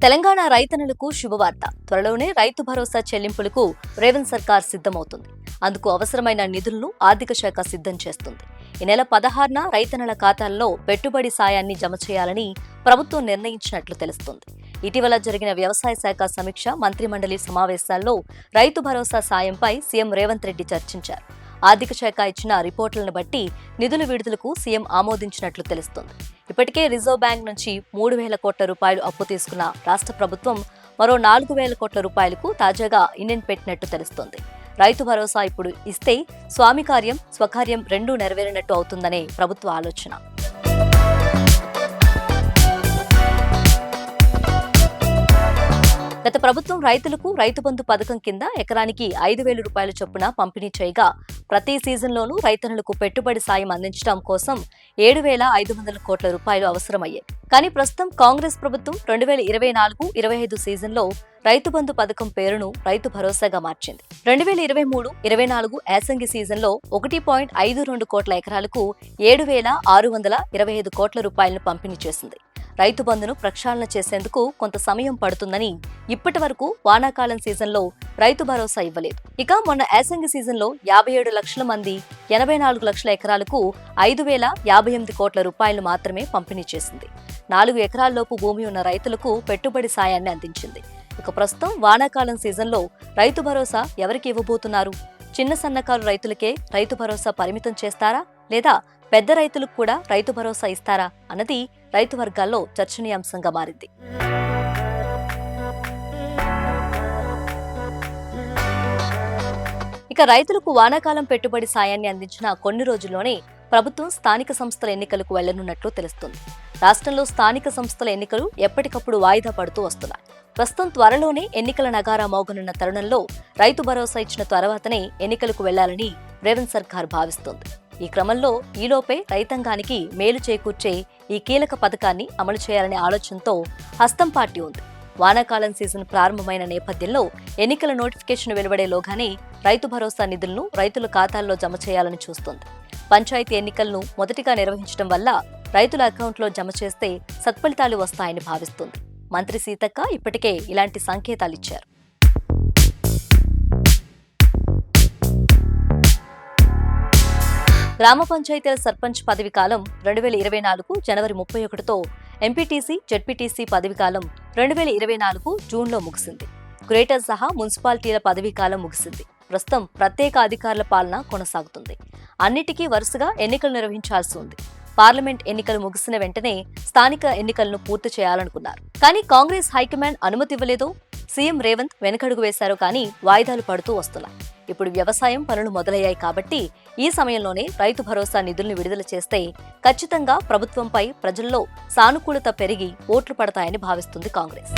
తెలంగాణ రైతన్నలకు శుభవార్త. త్వరలోనే రైతు భరోసా చెల్లింపులకు రేవంత్ సర్కార్ సిద్ధమవుతుంది. అందుకు అవసరమైన నిధులను ఆర్థిక శాఖ సిద్ధం చేస్తుంది. ఈ నెల 16న రైతన్నల ఖాతాల్లో పెట్టుబడి సాయాన్ని జమ చేయాలని ప్రభుత్వం నిర్ణయించినట్లు తెలుస్తుంది. ఇటీవల జరిగిన వ్యవసాయ శాఖ సమీక్ష మంత్రిమండలి సమావేశాల్లో రైతు భరోసా సాయంపై సీఎం రేవంత్ రెడ్డి చర్చించారు. ఆర్థిక శాఖ ఇచ్చిన రిపోర్టులను బట్టి నిధుల విడుదలకు సీఎం ఆమోదించినట్లు తెలుస్తోంది. ఇప్పటికే రిజర్వ్ బ్యాంక్ నుంచి 3,000 కోట్ల రూపాయలు అప్పు తీసుకున్న రాష్ట్ర ప్రభుత్వం మరో 4,000 కోట్ల రూపాయలకు తాజాగా ఇండియన్ పెట్టినట్టు తెలుస్తోంది. రైతు భరోసా ఇప్పుడు ఇస్తే స్వామి కార్యం స్వకార్యం రెండూ నెరవేరినట్టు అవుతుందనే ప్రభుత్వ ఆలోచన. గత ప్రభుత్వం రైతులకు రైతు బంధు పథకం కింద ఎకరానికి 5,000 రూపాయల చొప్పున పంపిణీ చేయగా ప్రతి సీజన్లోనూ రైతన్నులకు పెట్టుబడి సాయం అందించడం కోసం 7,500 కోట్ల రూపాయలు అవసరమయ్యాయి. కానీ ప్రస్తుతం కాంగ్రెస్ ప్రభుత్వం 2024-25 సీజన్లో రైతు బంధు పథకం పేరును రైతు భరోసాగా మార్చింది. 2023-24 యాసంగి సీజన్లో 1.52 కోట్ల ఎకరాలకు 7,625 కోట్ల రూపాయలను పంపిణీ చేసింది. రైతు బంధును ప్రక్షాళన చేసేందుకు కొంత సమయం పడుతుందని, ఇప్పటి వరకు వానాకాలం సీజన్లో రైతు భరోసా ఇవ్వలేదు. ఇక మొన్న యాసంగి సీజన్లో 57 లక్షల మంది 84 లక్షల ఎకరాలకు 5,058 కోట్ల రూపాయలు మాత్రమే పంపిణీ చేసింది. 4 ఎకరాల్లోపు భూమి ఉన్న రైతులకు పెట్టుబడి సాయాన్ని అందించింది. ఇక ప్రస్తుతం వానాకాలం సీజన్లో రైతు భరోసా ఎవరికి ఇవ్వబోతున్నారు? చిన్న సన్నకారు రైతులకే రైతు భరోసా పరిమితం చేస్తారా, లేదా పెద్ద రైతులకు కూడా రైతు భరోసా ఇస్తారా అన్నది రైతు వర్గాల్లో చర్చనీయాంశంగా మారింది. ఇక రైతులకు వానాకాలం పెట్టుబడి సాయాన్ని అందించిన కొన్ని రోజుల్లోనే ప్రభుత్వం స్థానిక సంస్థల ఎన్నికలకు వెళ్లనున్నట్లు తెలుస్తుంది. రాష్ట్రంలో స్థానిక సంస్థల ఎన్నికలు ఎప్పటికప్పుడు వాయిదా పడుతూ వస్తున్నాయి. ప్రస్తుతం త్వరలోనే ఎన్నికల నగారా మోగనున్న తరుణంలో రైతు భరోసా ఇచ్చిన తర్వాతనే ఎన్నికలకు వెళ్లాలని రేవంత్ సర్కార్ భావిస్తోంది. ఈ క్రమంలో ఈలోపే రైతాంగానికి మేలు చేకూర్చే ఈ కీలక పథకాన్ని అమలు చేయాలనే ఆలోచనతో హస్తం పార్టీ ఉంది. వానాకాలం సీజన్ ప్రారంభమైన నేపథ్యంలో ఎన్నికల నోటిఫికేషన్ వెలువడేలోగానే రైతు భరోసా నిధులను రైతుల ఖాతాల్లో జమ చేయాలని చూస్తోంది. పంచాయతీ ఎన్నికలను మొదటిగా నిర్వహించడం వల్ల రైతుల అకౌంట్లో జమ చేస్తే సత్ఫలితాలు వస్తాయని భావిస్తోంది. మంత్రి సీతక్క ఇప్పటికే ఇలాంటి సంకేతాలిచ్చారు. గ్రామ పంచాయతీల సర్పంచ్ పదవి కాలం 2024 జనవరి 31తో, ఎంపీటీసీ, జెడ్పీటీసీ పదవి కాలం 2024 జూన్లో ముగిసింది. గ్రేటర్ సహా మున్సిపాలిటీల పదవీ కాలం ముగిసింది. ప్రస్తుతం ప్రత్యేక అధికారుల పాలన కొనసాగుతుంది. అన్నిటికీ వరుసగా ఎన్నికలు నిర్వహించాల్సి ఉంది. పార్లమెంట్ ఎన్నికలు ముగిసిన వెంటనే స్థానిక ఎన్నికలను పూర్తి చేయాలనుకున్నారు. కానీ కాంగ్రెస్ హైకమాండ్ అనుమతి ఇవ్వలేదో, సీఎం రేవంత్ వెనకడుగు వేశారో కానీ వాయిదాలు పడుతూ వస్తున్నాయి. ఇప్పుడు వ్యవసాయం పనులు మొదలయ్యాయి కాబట్టి ఈ సమయంలోనే రైతు భరోసా నిధుల్ని విడుదల చేస్తే ఖచ్చితంగా ప్రభుత్వంపై ప్రజల్లో సానుకూలత పెరిగి ఓట్లు పడతాయని భావిస్తుంది కాంగ్రెస్.